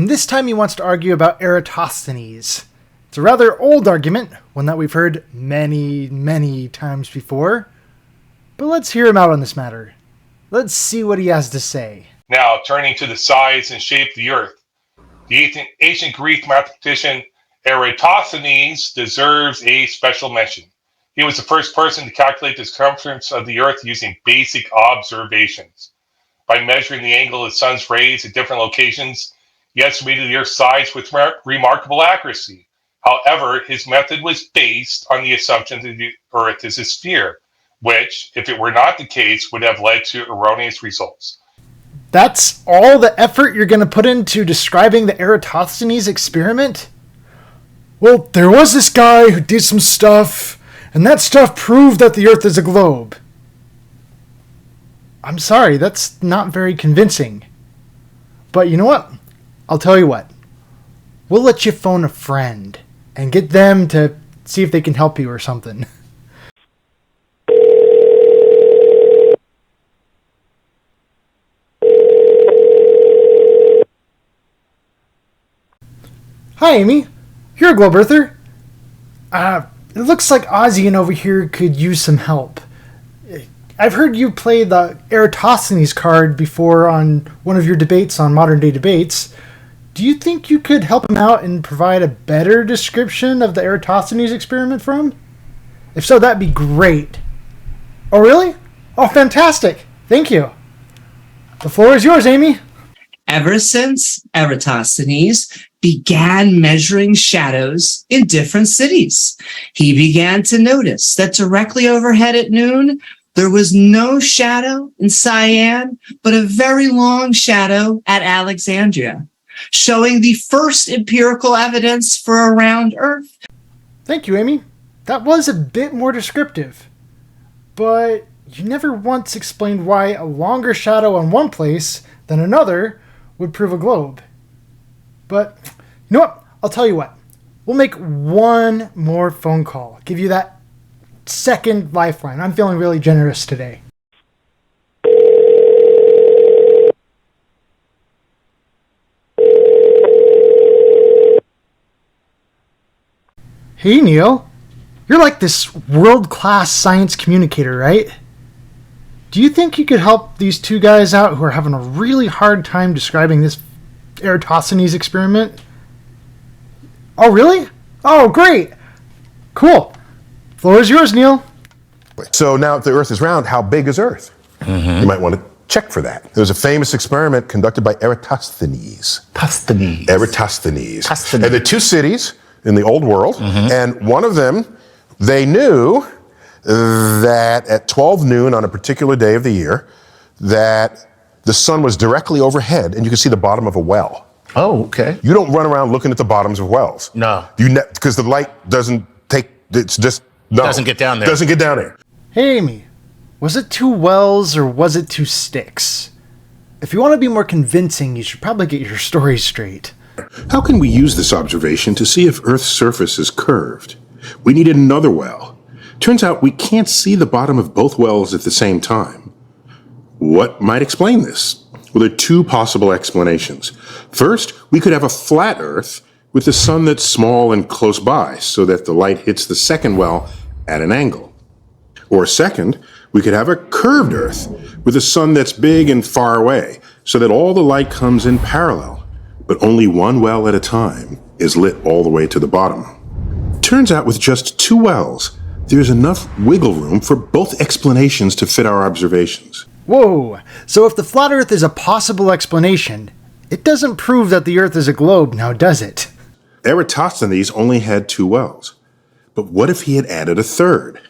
and this time he wants to argue about Eratosthenes. It's a rather old argument, one that we've heard many, many times before. But let's hear him out on this matter. Let's see what he has to say. Now, turning to the size and shape of the Earth, the ancient Greek mathematician Eratosthenes deserves a special mention. He was the first person to calculate the circumference of the Earth using basic observations. By measuring the angle of the sun's rays at different locations, he estimated the Earth's size with remarkable accuracy. However, his method was based on the assumption that the Earth is a sphere, which, if it were not the case, would have led to erroneous results. That's all the effort you're going to put into describing the Eratosthenes experiment? Well, there was this guy who did some stuff, and that stuff proved that the Earth is a globe. I'm sorry, that's not very convincing. But you know what? I'll tell you what. We'll let you phone a friend and get them to see if they can help you or something. Hi, Amy. You're a globe earther. It looks like Ozien over here could use some help. I've heard you play the Eratosthenes card before on one of your debates on Modern Day Debates. Do you think you could help him out and provide a better description of the Eratosthenes experiment for him? If so, that'd be great. Oh, really? Oh, fantastic. Thank you. The floor is yours, Amy. Ever since Eratosthenes began measuring shadows in different cities, he began to notice that directly overhead at noon, there was no shadow in Cyan, but a very long shadow at Alexandria, showing the first empirical evidence for a round Earth. Thank you, Amy. That was a bit more descriptive. But you never once explained why a longer shadow on one place than another would prove a globe. But, you know what? I'll tell you what. We'll make one more phone call. Give you that second lifeline. I'm feeling really generous today. Hey, Neil. You're like this world-class science communicator, right? Do you think you could help these two guys out who are having a really hard time describing this Eratosthenes experiment? Oh, really? Oh, great. Cool. Floor is yours, Neil. So now if the Earth is round, how big is Earth? Mm-hmm. You might want to check for that. There was a famous experiment conducted by Eratosthenes. Eratosthenes. And the two cities in the old world, and one of them, they knew that at 12 noon on a particular day of the year, that the sun was directly overhead and you could see the bottom of a well. Oh, okay. You don't run around looking at the bottoms of wells. No. Because the light doesn't take, it's just, no. Doesn't get down there. Doesn't get down there. Hey, Amy. Was it two wells or was it two sticks? If you want to be more convincing, you should probably get your story straight. How can we use this observation to see if Earth's surface is curved? We needed another well. Turns out we can't see the bottom of both wells at the same time. What might explain this? Well, there are two possible explanations. First, we could have a flat Earth with the sun that's small and close by, so that the light hits the second well at an angle. Or second, we could have a curved Earth with a sun that's big and far away, so that all the light comes in parallel, but only one well at a time is lit all the way to the bottom. Turns out with just two wells, there's enough wiggle room for both explanations to fit our observations. Whoa, so if the flat Earth is a possible explanation, it doesn't prove that the Earth is a globe, now does it? Eratosthenes only had two wells. But what if he had added a third?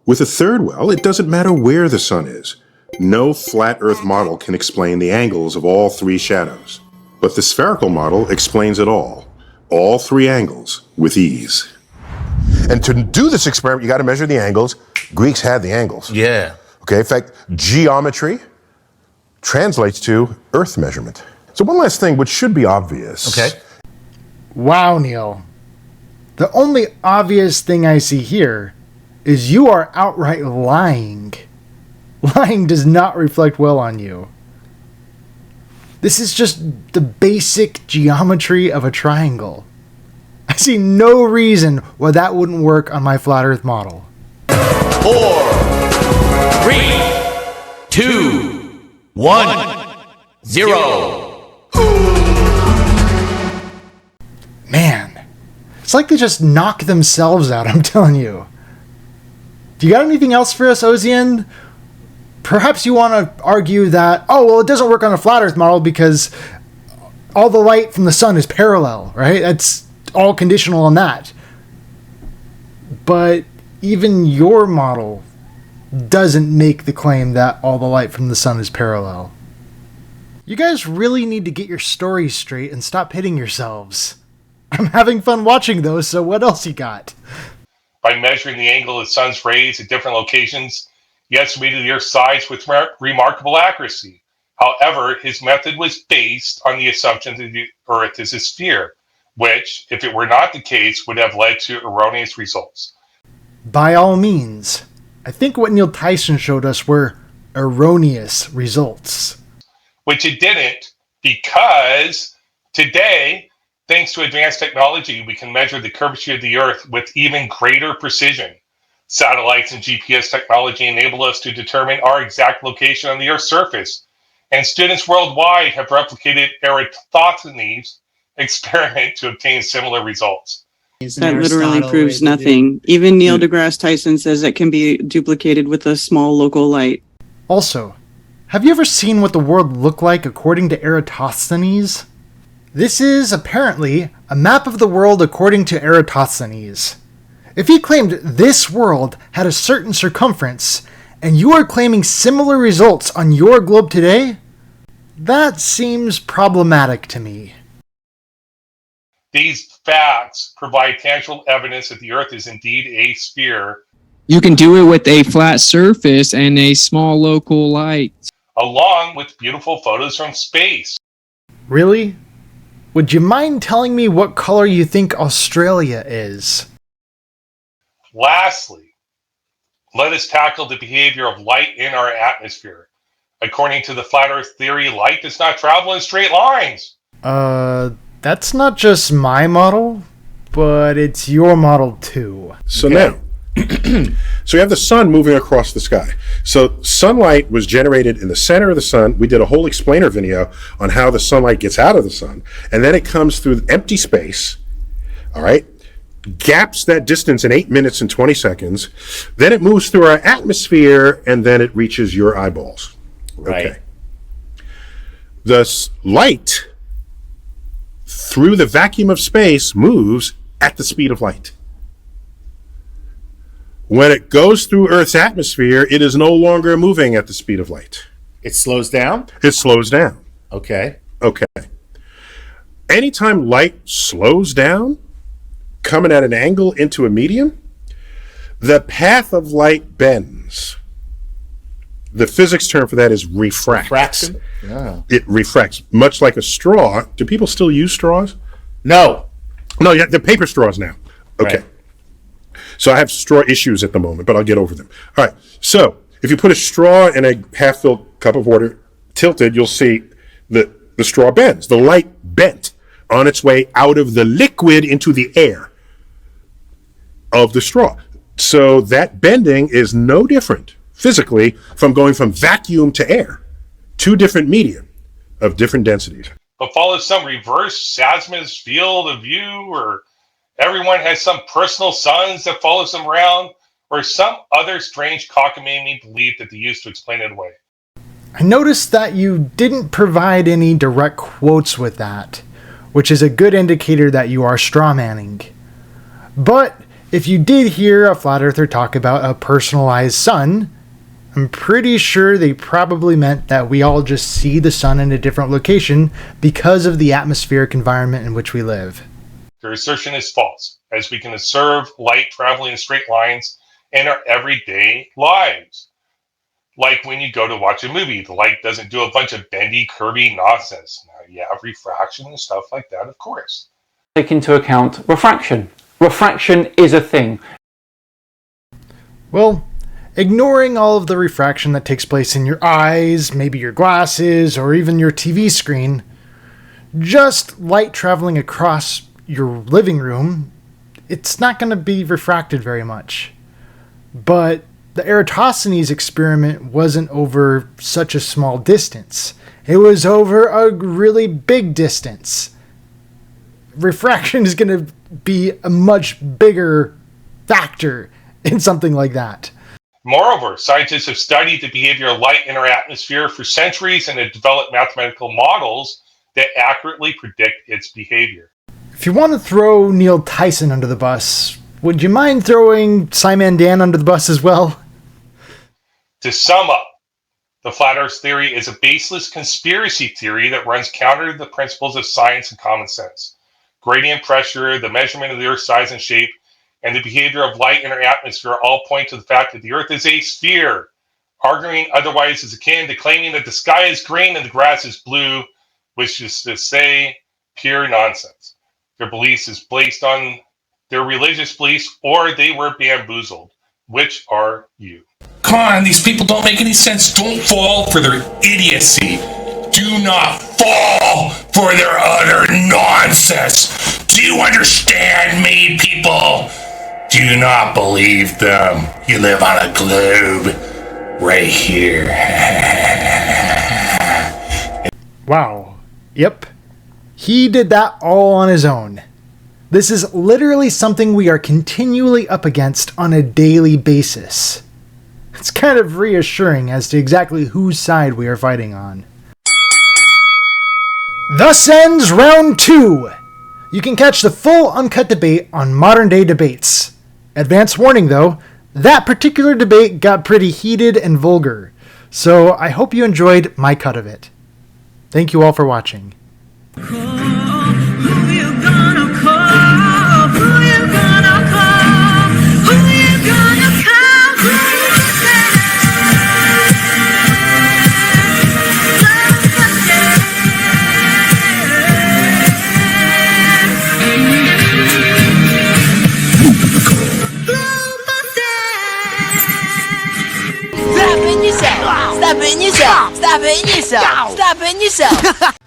With a third well, it doesn't matter where the sun is. No flat Earth model can explain the angles of all three shadows. But the spherical model explains it all three angles, with ease. And to do this experiment, you got to measure the angles. Greeks had the angles. Yeah. Okay, in fact, geometry translates to Earth measurement. So one last thing, which should be obvious. Okay. Wow, Neil. The only obvious thing I see here is you are outright lying. Lying does not reflect well on you. This is just the basic geometry of a triangle. I see no reason why that wouldn't work on my flat Earth model. 4, 3, 2, 1, 0. Man, it's like they just knock themselves out, I'm telling you. Do you got anything else for us, Ozien? Perhaps you want to argue that, oh, well, it doesn't work on a flat Earth model because all the light from the sun is parallel, right? That's all conditional on that. But even your model doesn't make the claim that all the light from the sun is parallel. You guys really need to get your stories straight and stop hitting yourselves. I'm having fun watching those, so what else you got? By measuring the angle of the sun's rays at different locations, he estimated the Earth's size with remarkable accuracy. However, his method was based on the assumption that the Earth is a sphere, which, if it were not the case, would have led to erroneous results. By all means. I think what Neil Tyson showed us were erroneous results. Which it didn't, because today, thanks to advanced technology, we can measure the curvature of the Earth with even greater precision. Satellites and GPS technology enable us to determine our exact location on the Earth's surface, and students worldwide have replicated Eratosthenes' experiment to obtain similar results. That literally proves nothing. Even Neil deGrasse Tyson says it can be duplicated with a small local light. Also, have you ever seen what the world looked like according to Eratosthenes? This is, apparently, a map of the world according to Eratosthenes. If he claimed this world had a certain circumference, and you are claiming similar results on your globe today, that seems problematic to me. These facts provide tangible evidence that the Earth is indeed a sphere. You can do it with a flat surface and a small local light. Along with beautiful photos from space. Really? Would you mind telling me what color you think Australia is? Lastly, let us tackle the behavior of light in our atmosphere. According to the flat Earth theory, light does not travel in straight lines. That's not just my model, but it's your model too. So now, so we have the sun moving across the sky. So sunlight was generated in the center of the sun. We did a whole explainer video on how the sunlight gets out of the sun. And then it comes through empty space, all right, gaps that distance in 8 minutes and 20 seconds. Then it moves through our atmosphere, and then it reaches your eyeballs. Right. Okay. The light through the vacuum of space moves at the speed of light. When it goes through Earth's atmosphere, it is no longer moving at the speed of light. It slows down? It slows down. Okay. Okay. Anytime light slows down, coming at an angle into a medium, the path of light bends. The physics term for that is refracts. Refraction? Oh. It refracts, much like a straw. Do people still use straws? No. No, yeah, they're paper straws now. Okay. Right. So I have straw issues at the moment, but I'll get over them. All right. So if you put a straw in a half-filled cup of water, tilted, you'll see the straw bends. The light bent on its way out of the liquid into the air of the straw. So that bending is no different physically from going from vacuum to air. Two different media of different densities. But follow some reverse Sasma's field of view, or everyone has some personal suns that follows them around, or some other strange cockamamie belief that they use to explain it away. I noticed that you didn't provide any direct quotes with that, which is a good indicator that you are strawmanning. But if you did hear a flat earther talk about a personalized sun, I'm pretty sure they probably meant that we all just see the sun in a different location because of the atmospheric environment in which we live. Their assertion is false, as we can observe light traveling in straight lines in our everyday lives. Like when you go to watch a movie, the light doesn't do a bunch of bendy, curvy nonsense. Now, you have refraction and stuff like that, of course. Take into account refraction. Refraction is a thing. Well, ignoring all of the refraction that takes place in your eyes, maybe your glasses, or even your TV screen. Just light traveling across your living room, it's not going to be refracted very much. But the Eratosthenes experiment wasn't over such a small distance. It was over a really big distance. Refraction is going to be a much bigger factor in something like that. Moreover, scientists have studied the behavior of light in our atmosphere for centuries and have developed mathematical models that accurately predict its behavior. If you want to throw Neil Tyson under the bus, would you mind throwing Simon Dan under the bus as well? To sum up, the flat Earth theory is a baseless conspiracy theory that runs counter to the principles of science and common sense. Gradient pressure, the measurement of the Earth's size and shape, and the behavior of light in our atmosphere all point to the fact that the Earth is a sphere. Arguing otherwise is akin to claiming that the sky is green and the grass is blue, which is to say, pure nonsense. Their beliefs is based on their religious beliefs, or they were bamboozled. Which are you? Come on, these people don't make any sense. Don't fall for their idiocy. Do not fall for their utter nonsense. Do you understand me, people? Do not believe them. You live on a globe right here. Wow. Yep. He did that all on his own. This is literally something we are continually up against on a daily basis. It's kind of reassuring as to exactly whose side we are fighting on. Thus ends round 2. You can catch the full uncut debate on Modern Day Debates. Advance warning though, that particular debate got pretty heated and vulgar, so I hope you enjoyed my cut of it. Thank you all for watching. Stop it yourself! Stop it yourself! Stop it yourself! Stop it yourself!